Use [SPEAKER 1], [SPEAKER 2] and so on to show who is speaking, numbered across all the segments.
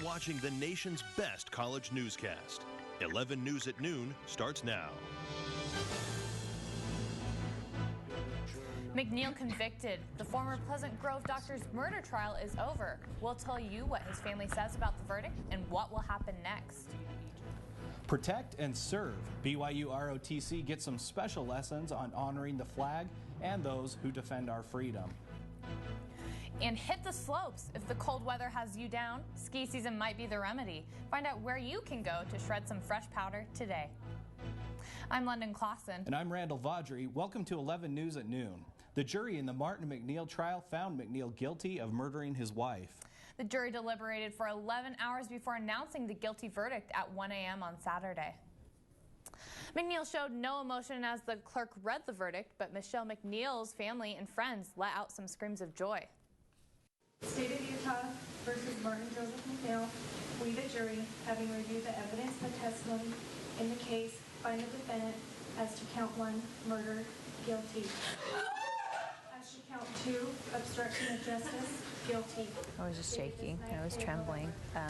[SPEAKER 1] watching the nation's best college newscast. 11 News at Noon starts now.
[SPEAKER 2] McNeil convicted. The former Pleasant Grove doctor's murder trial is over. We'll tell you what his family says about the verdict and what will happen next.
[SPEAKER 3] Protect and serve. BYU ROTC gets some special lessons on honoring the flag and those who defend our freedom.
[SPEAKER 2] And hit the slopes. If the cold weather has you down, ski season might be the remedy. Find out where you can go to shred some fresh powder today. I'm London Clausen.
[SPEAKER 3] And I'm Randall Vaudry. Welcome to 11 News at Noon. The jury in the Martin McNeil trial found McNeil guilty of murdering his wife.
[SPEAKER 2] The jury deliberated for 11 hours before announcing the guilty verdict at 1 a.m. on Saturday. McNeil showed no emotion as the clerk read the verdict, but Michelle McNeil's family and friends let out some screams of joy.
[SPEAKER 4] State of Utah versus Martin Joseph McNeil, we the jury, having reviewed the evidence and testimony in the case, find the defendant as to count 1, murder, guilty. As to count 2, obstruction of justice, guilty.
[SPEAKER 5] I was just shaking. I was trembling. I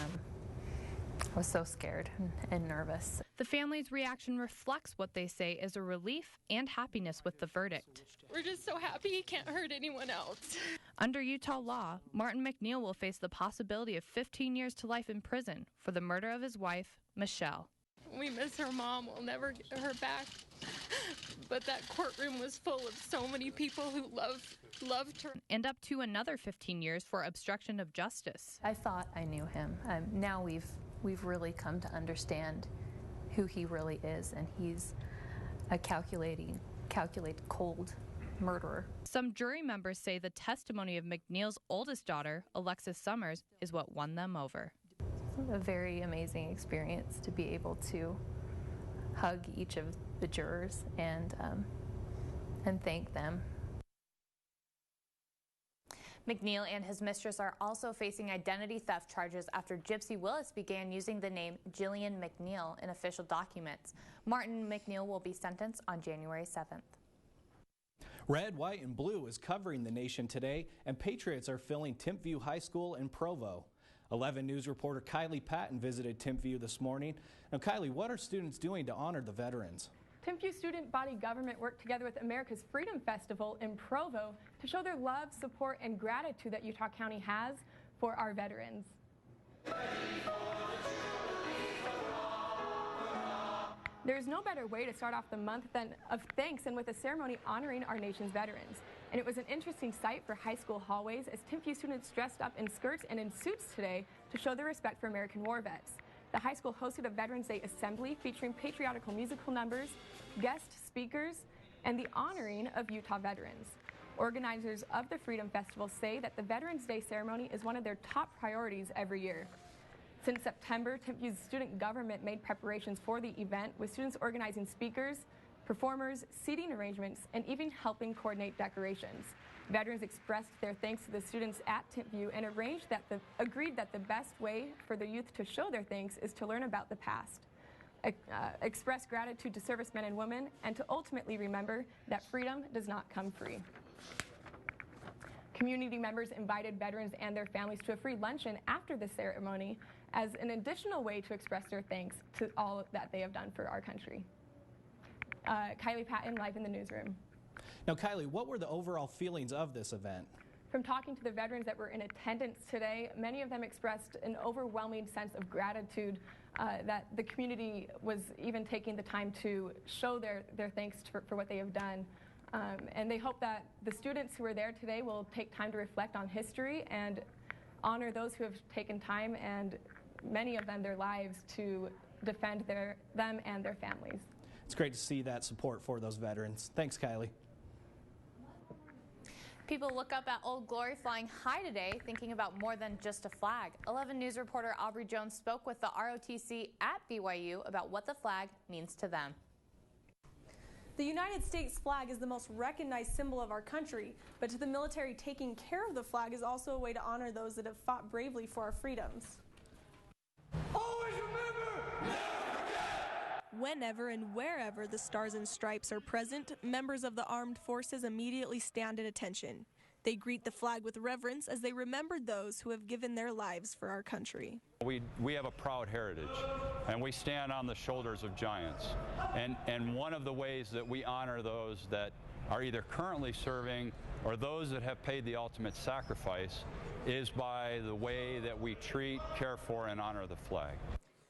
[SPEAKER 5] was so scared and nervous.
[SPEAKER 2] The family's reaction reflects what they say is a relief and happiness with the verdict.
[SPEAKER 6] We're just so happy he can't hurt anyone else.
[SPEAKER 2] Under Utah law, Martin McNeil will face the possibility of 15 years to life in prison for the murder of his wife, Michelle.
[SPEAKER 6] We miss her mom. We'll never get her back. But that courtroom was full of so many people who loved her.
[SPEAKER 2] And up to another 15 years for obstruction of justice.
[SPEAKER 5] I thought I knew him. Now we've really come to understand who he really is, and he's a calculated, cold murderer.
[SPEAKER 2] Some jury members say the testimony of McNeil's oldest daughter, Alexis Summers, is what won them over.
[SPEAKER 5] It's a very amazing experience to be able to hug each of the jurors and thank them.
[SPEAKER 2] McNeil and his mistress are also facing identity theft charges after Gypsy Willis began using the name Jillian McNeil in official documents. Martin McNeil will be sentenced on January 7th.
[SPEAKER 3] Red, white, and blue is covering the nation today, and Patriots are filling Timpview High School in Provo. 11 News reporter Kylie Patton visited Timpview this morning. Now, Kylie, what are students doing to honor the veterans?
[SPEAKER 7] Timpview student body government worked together with America's Freedom Festival in Provo to show their love, support, and gratitude that Utah County has for our veterans. There's no better way to start off the month of thanks than with a ceremony honoring our nation's veterans. And it was an interesting sight for high school hallways as Timpview students dressed up in skirts and in suits today to show their respect for American war vets. The high school hosted a Veterans Day assembly featuring patriotical musical numbers, guest speakers, and the honoring of Utah veterans. Organizers of the Freedom Festival say that the Veterans Day ceremony is one of their top priorities every year. Since September, Timpview's student government made preparations for the event, with students organizing speakers, performers, seating arrangements, and even helping coordinate decorations. Veterans expressed their thanks to the students at Timpview and agreed that the best way for the youth to show their thanks is to learn about the past, express gratitude to servicemen and women, and to ultimately remember that freedom does not come free. Community members invited veterans and their families to a free luncheon after the ceremony as an additional way to express their thanks to all that they have done for our country. Kylie Patton, live in the newsroom.
[SPEAKER 3] Now, Kylie, what were the overall feelings of this event?
[SPEAKER 7] From talking to the veterans that were in attendance today, many of them expressed an overwhelming sense of gratitude that the community was even taking the time to show their thanks for what they have done. And they hope that the students who are there today will take time to reflect on history and honor those who have taken time, and many of them their lives, to defend them and their families.
[SPEAKER 3] It's great to see that support for those veterans. Thanks, Kylie.
[SPEAKER 2] People look up at Old Glory flying high today, thinking about more than just a flag. 11 News reporter Aubrey Jones spoke with the ROTC at BYU about what the flag means to them.
[SPEAKER 8] The United States flag is the most recognized symbol of our country, but to the military, taking care of the flag is also a way to honor those that have fought bravely for our freedoms.
[SPEAKER 9] Always remember, never forget!
[SPEAKER 8] Whenever and wherever the Stars and Stripes are present, members of the armed forces immediately stand at attention. They greet the flag with reverence as they remember those who have given their lives for our country.
[SPEAKER 10] We have a proud heritage, and we stand on the shoulders of giants. And one of the ways that we honor those that are either currently serving or those that have paid the ultimate sacrifice is by the way that we treat, care for, and honor the flag.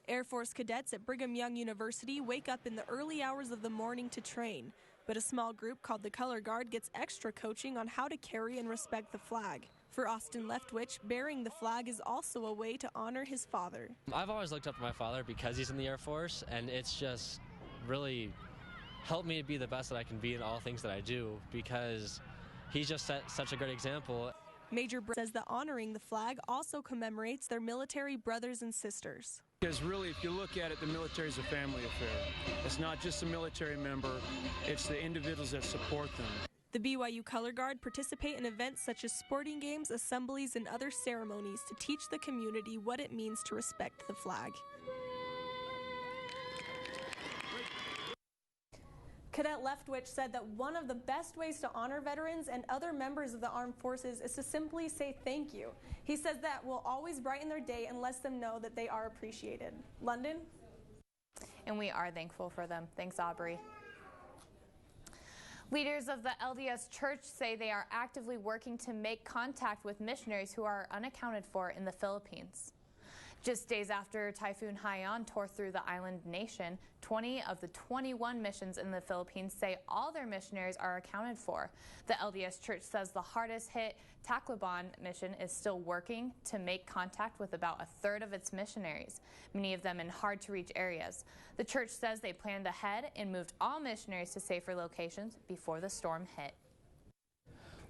[SPEAKER 8] Air Force cadets at Brigham Young University wake up in the early hours of the morning to train, but a small group called the Color Guard gets extra coaching on how to carry and respect the flag. For Austin Leftwich, bearing the flag is also a way to honor his father.
[SPEAKER 11] I've always looked up to my father because he's in the Air Force, and it's just really helped me to be the best that I can be in all things that I do because he's just set such a great example.
[SPEAKER 8] Major says that honoring the flag also commemorates their military brothers and sisters.
[SPEAKER 12] Because really, if you look at it, the military is a family affair. It's not just a military member, it's the individuals that support them.
[SPEAKER 8] The BYU Color Guard participate in events such as sporting games, assemblies, and other ceremonies to teach the community what it means to respect the flag. Cadet Leftwich said that one of the best ways to honor veterans and other members of the armed forces is to simply say thank you. He says that will always brighten their day and lets them know that they are appreciated. London?
[SPEAKER 2] And we are thankful for them. Thanks, Aubrey. Leaders of the LDS Church say they are actively working to make contact with missionaries who are unaccounted for in the Philippines. Just days after Typhoon Haiyan tore through the island nation, 20 of the 21 missions in the Philippines say all their missionaries are accounted for. The LDS Church says the hardest hit Tacloban mission is still working to make contact with about a third of its missionaries, many of them in hard-to-reach areas. The church says they planned ahead and moved all missionaries to safer locations before the storm hit.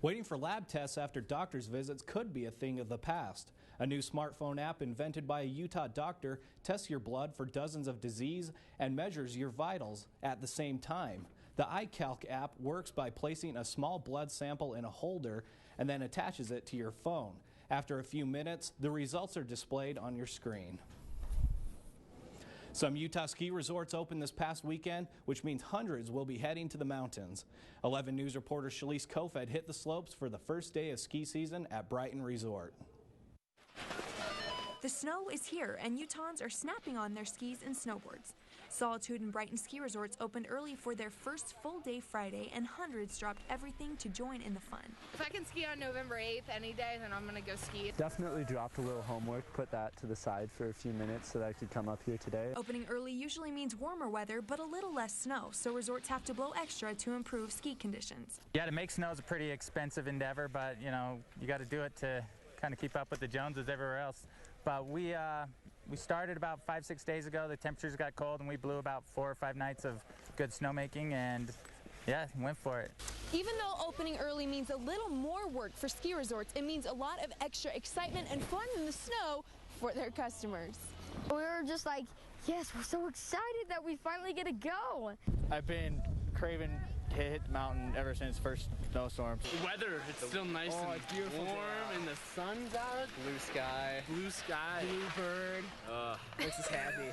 [SPEAKER 3] Waiting for lab tests after doctor's visits could be a thing of the past. A new smartphone app invented by a Utah doctor tests your blood for dozens of diseases and measures your vitals at the same time. The iCalc app works by placing a small blood sample in a holder and then attaches it to your phone. After a few minutes, the results are displayed on your screen. Some Utah ski resorts opened this past weekend, which means hundreds will be heading to the mountains. 11 News reporter Shalise Kofed hit the slopes for the first day of ski season at Brighton Resort.
[SPEAKER 13] The snow is here, and Utahns are snapping on their skis and snowboards. Solitude and Brighton ski resorts opened early for their first full day Friday, and hundreds dropped everything to join in the fun.
[SPEAKER 14] If I can ski on November 8th any day, then I'm going to go ski.
[SPEAKER 15] Definitely dropped a little homework, put that to the side for a few minutes so that I could come up here today.
[SPEAKER 13] Opening early usually means warmer weather, but a little less snow, so resorts have to blow extra to improve ski conditions.
[SPEAKER 16] Yeah, to make snow is a pretty expensive endeavor, but you know, you got to do it to kind of keep up with the Joneses everywhere else. But we started about 5-6 days ago. The temperatures got cold, and we blew about 4 or 5 nights of good snowmaking, and yeah, went for it.
[SPEAKER 17] Even though opening early means a little more work for ski resorts, it means a lot of extra excitement and fun in the snow for their customers.
[SPEAKER 18] We were just like, yes, we're so excited that we finally get to go.
[SPEAKER 19] I've been craving to hit the mountain ever since first snowstorm.
[SPEAKER 20] The weather, it's still nice and
[SPEAKER 19] it's beautiful
[SPEAKER 20] warm, and the sun's out.
[SPEAKER 19] Blue sky.
[SPEAKER 20] Blue sky.
[SPEAKER 19] Blue bird. Makes us happy.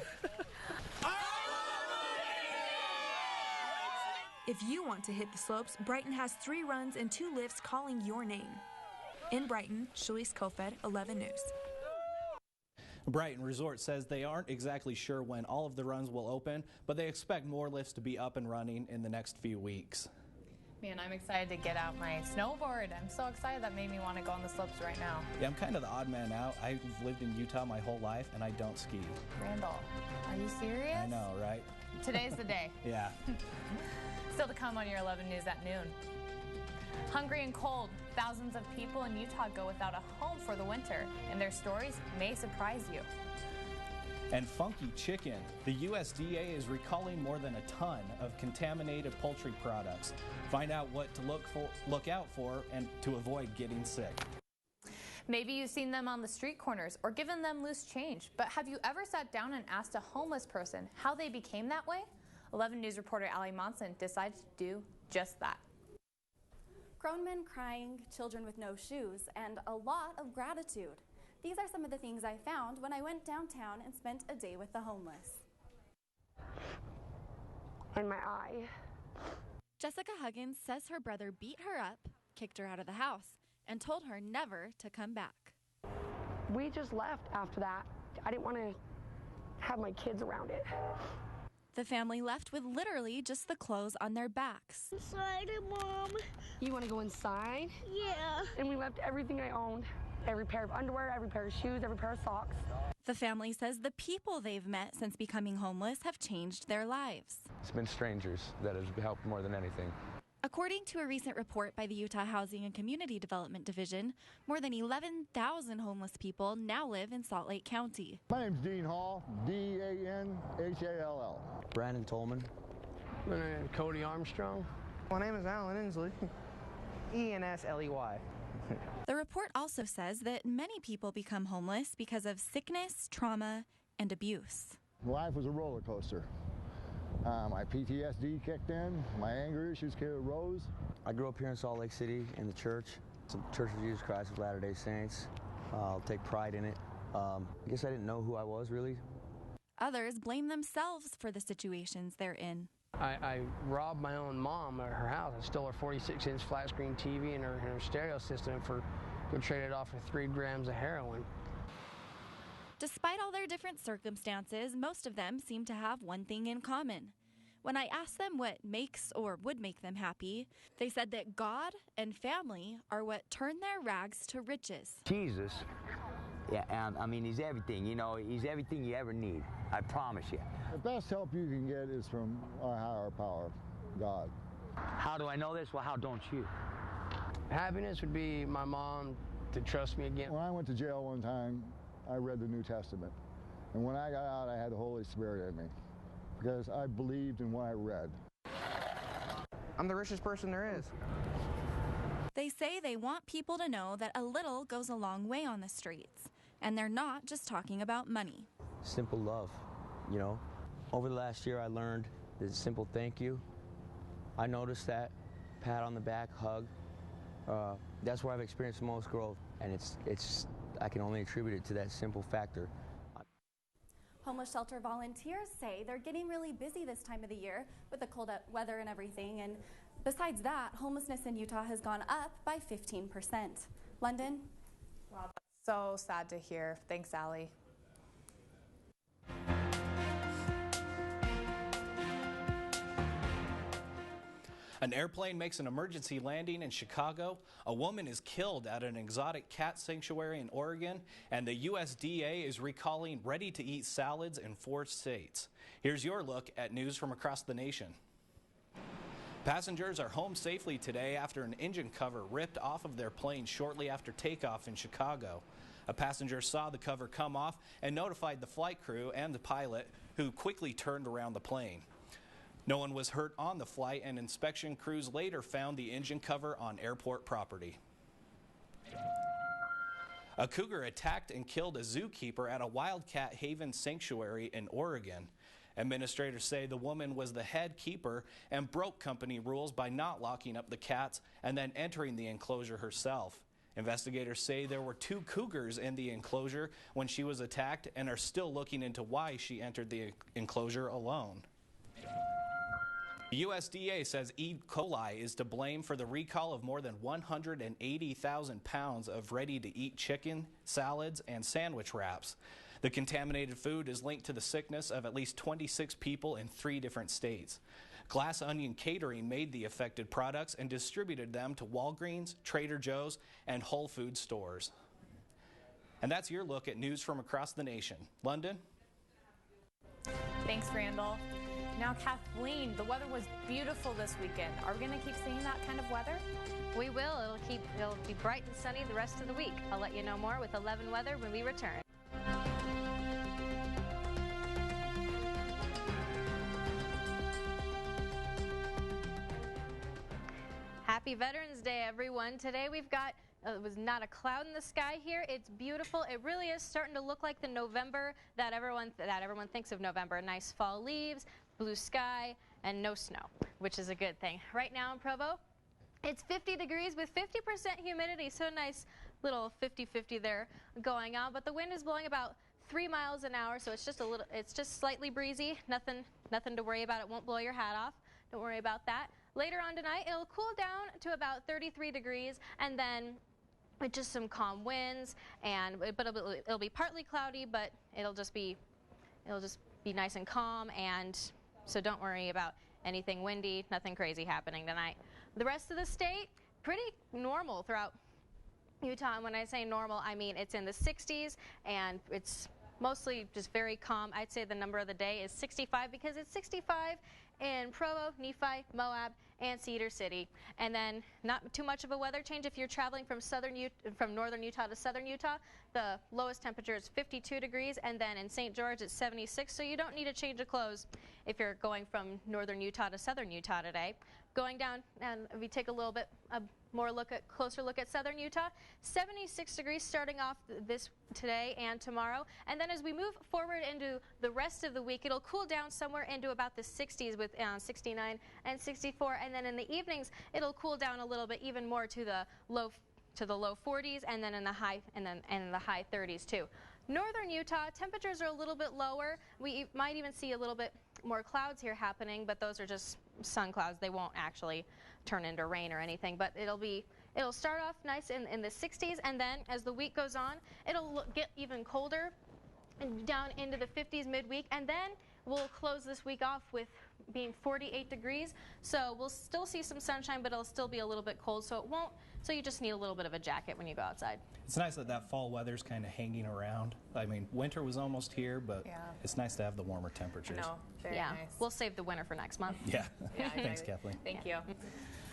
[SPEAKER 13] If you want to hit the slopes, Brighton has 3 runs and 2 lifts calling your name. In Brighton, Shalise Kofed, 11 News.
[SPEAKER 3] Brighton Resort says they aren't exactly sure when all of the runs will open, but they expect more lifts to be up and running in the next few weeks.
[SPEAKER 2] Man, I'm excited to get out my snowboard. I'm so excited that made me want to go on the slopes right now.
[SPEAKER 3] Yeah, I'm kind of the odd man out. I've lived in Utah my whole life, and I don't ski.
[SPEAKER 2] Randall, are you serious?
[SPEAKER 3] I know, right?
[SPEAKER 2] Today's the day.
[SPEAKER 3] Yeah.
[SPEAKER 2] Still to come on your 11 News at noon. Hungry and cold, thousands of people in Utah go without a home for the winter, and their stories may surprise you.
[SPEAKER 3] And funky chicken. The USDA is recalling more than a ton of contaminated poultry products. Find out what to look out for and to avoid getting sick.
[SPEAKER 2] Maybe you've seen them on the street corners or given them loose change, but have you ever sat down and asked a homeless person how they became that way? 11 News reporter Allie Monson decided to do just that.
[SPEAKER 21] Grown men crying, children with no shoes, and a lot of gratitude. These are some of the things I found when I went downtown and spent a day with the homeless.
[SPEAKER 18] In my eye.
[SPEAKER 22] Jessica Huggins says her brother beat her up, kicked her out of the house,
[SPEAKER 1] and told her never to come back.
[SPEAKER 22] We just left after that. I didn't want to have my kids around it.
[SPEAKER 1] The family left with literally just the clothes on their backs.
[SPEAKER 22] Inside, Mom. You want to go inside? Yeah. And we left everything I owned. Every pair of underwear, every pair of shoes, every pair of socks.
[SPEAKER 1] The family says the people they've met since becoming homeless have changed their lives.
[SPEAKER 23] It's been strangers that have helped more than anything.
[SPEAKER 1] According to a recent report by the Utah Housing and Community Development Division, more than 11,000 homeless people now live in Salt Lake County.
[SPEAKER 24] My name's Dean Hall, D-A-N-H-A-L-L.
[SPEAKER 15] Brandon Tolman.
[SPEAKER 25] My name is Cody Armstrong.
[SPEAKER 26] My name is Alan Inslee. E-N-S-L-E-Y.
[SPEAKER 1] The report also says that many people become homeless because of sickness, trauma, and abuse.
[SPEAKER 24] Life was a roller coaster. My PTSD kicked in, my anger issues arose.
[SPEAKER 15] I grew up here in Salt Lake City in the church. It's the Church of Jesus Christ of Latter-day Saints. I'll take pride in it. I guess I didn't know who I was really.
[SPEAKER 1] Others blame themselves for the situations they're in.
[SPEAKER 25] I robbed my own mom at her house. I stole her 46-inch flat screen TV and her stereo system for go trade it off for 3 grams of heroin.
[SPEAKER 1] Despite all their different circumstances, most of them seem to have one thing in common. When I asked them what makes or would make them happy, they said that God and family are what turn their rags to riches.
[SPEAKER 27] Jesus, yeah, I mean, he's everything, you know, he's everything you ever need, I promise you.
[SPEAKER 24] The best help you can get is from our higher power, God.
[SPEAKER 27] How do I know this? Well, how don't you?
[SPEAKER 25] Happiness would be my mom to trust me again.
[SPEAKER 24] When I went to jail one time, I read the New Testament. And when I got out, I had the Holy Spirit in me because I believed in what I read.
[SPEAKER 26] I'm the richest person there is.
[SPEAKER 1] They say they want people to know that a little goes a long way on the streets, and they're not just talking about money.
[SPEAKER 15] Simple love, you know. Over the last year, I learned the simple thank you. I noticed that, pat on the back, hug. That's where I've experienced the most growth, and I can only attribute it to that simple factor.
[SPEAKER 21] Homeless shelter volunteers say they're getting really busy this time of the year with the cold weather and everything. And besides that, homelessness in Utah has gone up by 15%. London?
[SPEAKER 2] Wow, that's so sad to hear. Thanks, Allie.
[SPEAKER 3] An airplane makes an emergency landing in Chicago. A woman is killed at an exotic cat sanctuary in Oregon, and the USDA is recalling ready-to-eat salads in 4 states. Here's your look at news from across the nation. Passengers are home safely today after an engine cover ripped off of their plane shortly after takeoff in Chicago. A passenger saw the cover come off and notified the flight crew and the pilot, who quickly turned around the plane. No one was hurt on the flight, and inspection crews later found the engine cover on airport property. A cougar attacked and killed a zookeeper at a wildcat haven sanctuary in Oregon. Administrators say the woman was the head keeper and broke company rules by not locking up the cats and then entering the enclosure herself. Investigators say there were 2 cougars in the enclosure when she was attacked and are still looking into why she entered the enclosure alone. The USDA says E. coli is to blame for the recall of more than 180,000 pounds of ready-to-eat chicken, salads, and sandwich wraps. The contaminated food is linked to the sickness of at least 26 people in 3 different states. Glass Onion Catering made the affected products and distributed them to Walgreens, Trader Joe's, and Whole Foods stores. And that's your look at news from across the nation. London?
[SPEAKER 2] Thanks, Randall. Now, Kathleen, the weather was beautiful this weekend. Are we going to keep seeing that kind of weather?
[SPEAKER 28] We will. It'll be bright and sunny the rest of the week. I'll let you know more with 11 weather when we return. Happy Veterans Day, everyone. Today we've got it was not a cloud in the sky here. It's beautiful. It really is starting to look like the November that everyone thinks of November. Nice fall leaves, blue sky, and no snow, which is a good thing. Right now in Provo, it's 50 degrees with 50% humidity, so nice little 50-50 there going on. But the wind is blowing about 3 miles an hour, so it's just slightly breezy. Nothing to worry about. It won't blow your hat off. Don't worry about that. Later on tonight, it'll cool down to about 33 degrees, and then with just some calm winds, but it'll be partly cloudy, but it'll just be nice and calm, and so don't worry about anything windy, nothing crazy happening tonight. The rest of the state, pretty normal throughout Utah, and when I say normal, I mean it's in the 60s, and it's mostly just very calm. I'd say the number of the day is 65 because it's 65 in Provo, Nephi, Moab, and Cedar City. And then not too much of a weather change if you're traveling from northern Utah to southern Utah. The lowest temperature is 52 degrees, and then in St. George it's 76, so you don't need a change of clothes if you're going from northern Utah to southern Utah today. Going down, and if we take a closer look at southern Utah, 76 degrees starting off today and tomorrow. And then as we move forward into the rest of the week, it'll cool down somewhere into about the 60s with 69 and 64. And then in the evenings, it'll cool down a little bit even more to the low 40s, and then in the high 30s too. Northern Utah, temperatures are a little bit lower. We might even see a little bit more clouds here happening, but those are just sun clouds. They won't actually turn into rain or anything, but it'll start off nice in the 60s, and then as the week goes on, it'll get even colder and down into the 50s midweek, and then we'll close this week off with being 48 degrees. So we'll still see some sunshine, but it'll still be a little bit cold, so you just need a little bit of a jacket when you go outside.
[SPEAKER 3] It's nice that fall weather's kind of hanging around. I mean, winter was almost here, but it's nice to have the warmer temperatures.
[SPEAKER 2] I know, very
[SPEAKER 28] nice.
[SPEAKER 2] We'll
[SPEAKER 28] save the winter for next month.
[SPEAKER 3] Yeah.
[SPEAKER 2] Exactly.
[SPEAKER 3] Thanks, Kathleen.
[SPEAKER 2] Thank you.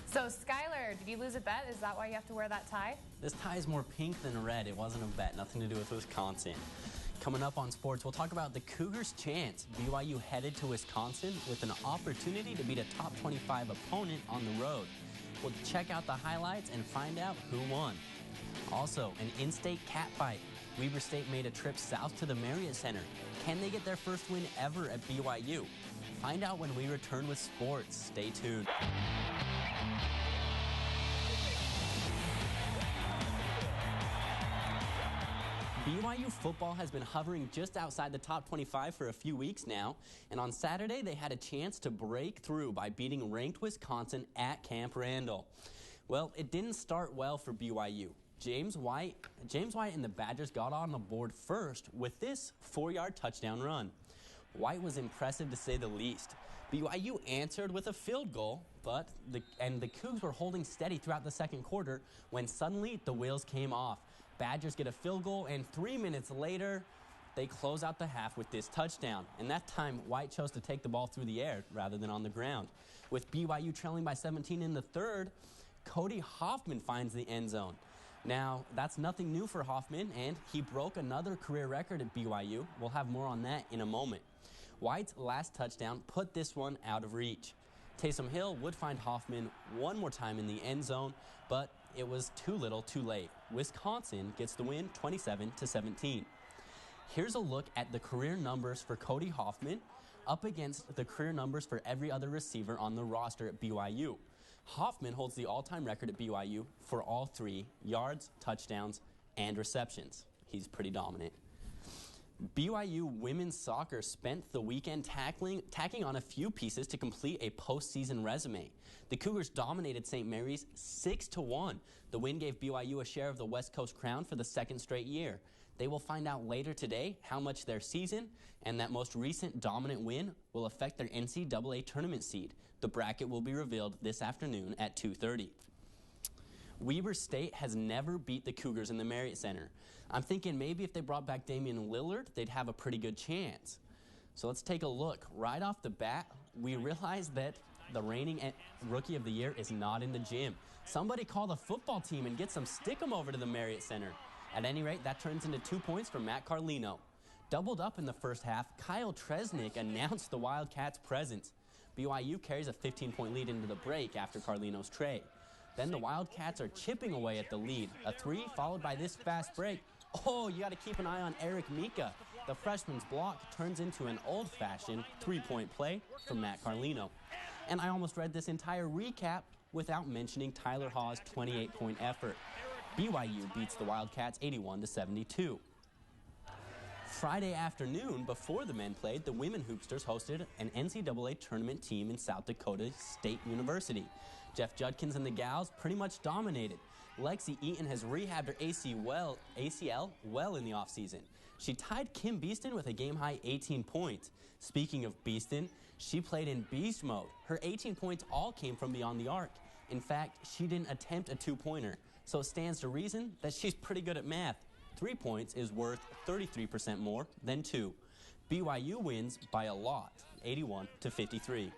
[SPEAKER 2] So, Skylar, did you lose a bet? Is that why you have to wear that tie?
[SPEAKER 4] This tie is more pink than red. It wasn't a bet, nothing to do with Wisconsin. Coming up on sports, we'll talk about the Cougars' chance. BYU headed to Wisconsin with an opportunity to beat a top 25 opponent on the road. We'll check out the highlights and find out who won. Also, an in-state cat fight. Weber State made a trip south to the Marriott Center. Can they get their first win ever at BYU? Find out when we return with sports. Stay tuned. BYU football has been hovering just outside the top 25 for a few weeks now, and on Saturday they had a chance to break through by beating ranked Wisconsin at Camp Randall. Well, it didn't start well for BYU. James White and the Badgers got on the board first with this 4-yard touchdown run. White was impressive to say the least. BYU answered with a field goal, but the Cougs were holding steady throughout the second quarter when suddenly the wheels came off. Badgers get a field goal, and 3 minutes later, they close out the half with this touchdown. And that time, White chose to take the ball through the air rather than on the ground. With BYU trailing by 17 in the third, Cody Hoffman finds the end zone. Now, that's nothing new for Hoffman, and he broke another career record at BYU. We'll have more on that in a moment. White's last touchdown put this one out of reach. Taysom Hill would find Hoffman one more time in the end zone, but it was too little too late. Wisconsin gets the win 27-17. Here's a look at the career numbers for Cody Hoffman up against the career numbers for every other receiver on the roster at BYU. Hoffman holds the all-time record at BYU for all 3 yards, touchdowns, and receptions. He's pretty dominant. BYU women's soccer spent the weekend tacking on a few pieces to complete a postseason resume. The Cougars dominated St. Mary's 6-1. The win gave BYU a share of the West Coast crown for the second straight year. They will find out later today how much their season and that most recent dominant win will affect their NCAA tournament seed. The bracket will be revealed this afternoon at 2:30. Weber State has never beat the Cougars in the Marriott Center. I'm thinking maybe if they brought back Damian Lillard, they'd have a pretty good chance. So let's take a look. Right off the bat, we realize that the reigning Rookie of the Year is not in the gym. Somebody call the football team and get some stickum over to the Marriott Center. At any rate, that turns into 2 points for Matt Carlino. Doubled up in the first half, Kyle Tresnick announced the Wildcats' presence. BYU carries a 15-point lead into the break after Carlino's tray. Then the Wildcats are chipping away at the lead. A 3 followed by this fast break. Oh, you got to keep an eye on Eric Mika. The freshman's block turns into an old-fashioned 3-point play from Matt Carlino. And I almost read this entire recap without mentioning Tyler Hawes' 28-point effort. BYU beats the Wildcats 81-72. Friday afternoon, before the men played, the women hoopsters hosted an NCAA tournament team in South Dakota State University. Jeff Judkins and the gals pretty much dominated. Lexi Eaton has rehabbed her ACL well in the offseason. She tied Kim Beeston with a game-high 18 points. Speaking of Beeston, she played in beast mode. Her 18 points all came from beyond the arc. In fact, she didn't attempt a two-pointer, so it stands to reason that she's pretty good at math. 3 points is worth 33% more than 2. BYU wins by a lot, 81-53.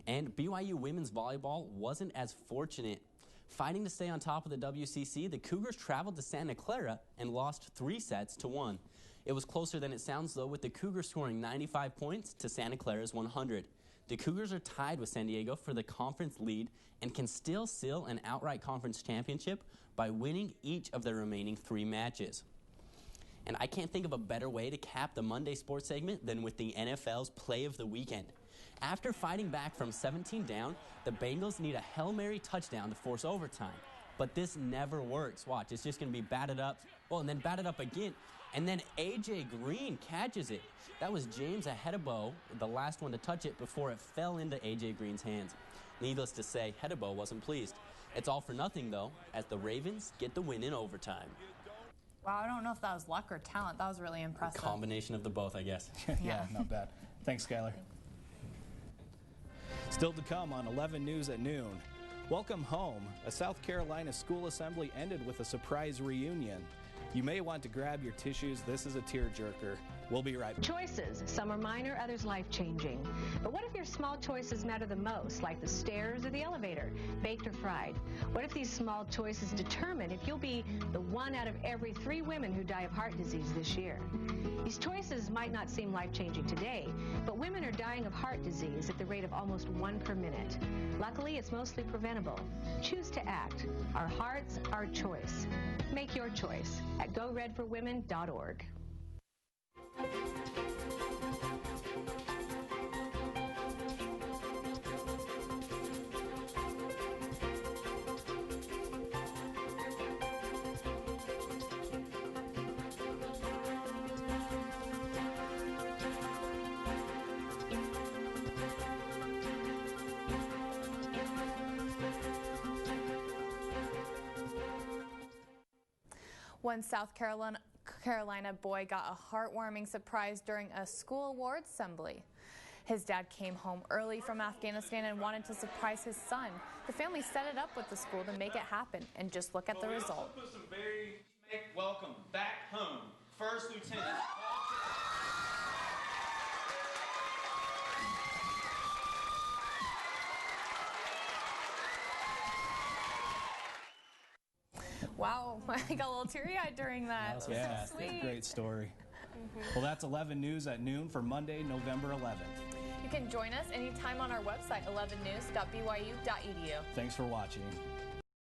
[SPEAKER 4] And BYU women's volleyball wasn't as fortunate. Fighting to stay on top of the WCC, the Cougars traveled to Santa Clara and lost 3 sets to 1. It was closer than it sounds, though, with the Cougars scoring 95 points to Santa Clara's 100. The Cougars are tied with San Diego for the conference lead and can still seal an outright conference championship by winning each of their remaining 3 matches. And I can't think of a better way to cap the Monday sports segment than with the NFL's play of the weekend. After fighting back from 17 down, the Bengals need a Hail Mary touchdown to force overtime. But this never works. Watch, it's just going to be batted up. Well, and then batted up again. And then A.J. Green catches it. That was James Hedebo, the last one to touch it before it fell into A.J. Green's hands. Needless to say, Hedebo wasn't pleased. It's all for nothing, though, as the Ravens get the win in overtime.
[SPEAKER 2] Wow, I don't know if that was luck or talent. That was really impressive.
[SPEAKER 4] A combination of the both, I guess.
[SPEAKER 3] Yeah, not bad. Thanks, Skylar. Still to come on 11 News at noon. Welcome home. A South Carolina school assembly ended with a surprise reunion. You may want to grab your tissues. This is a tearjerker. We'll be right back.
[SPEAKER 5] Choices. Some are minor, others life-changing. But what if your small choices matter the most, like the stairs or the elevator, baked or fried? What if these small choices determine if you'll be the 1 out of every 3 women who die of heart disease this year? These choices might not seem life-changing today, but women are dying of heart disease at the rate of almost 1 per minute. Luckily, it's mostly preventable. Choose to act. Our hearts, our choice. Make your choice at GoRedForWomen.org.
[SPEAKER 2] One South Carolina boy got a heartwarming surprise during a school awards assembly. His dad came home early from Afghanistan and wanted to surprise his son. The family set it up with the school to make it happen, and just look at the result.
[SPEAKER 6] Welcome back home, First Lieutenant.
[SPEAKER 2] Wow, I got a little teary-eyed during that.
[SPEAKER 3] Yeah,
[SPEAKER 2] so sweet.
[SPEAKER 3] Great story. Well, that's 11 News at noon for Monday, November 11th.
[SPEAKER 2] You can join us anytime on our website, 11news.byu.edu.
[SPEAKER 3] Thanks for watching.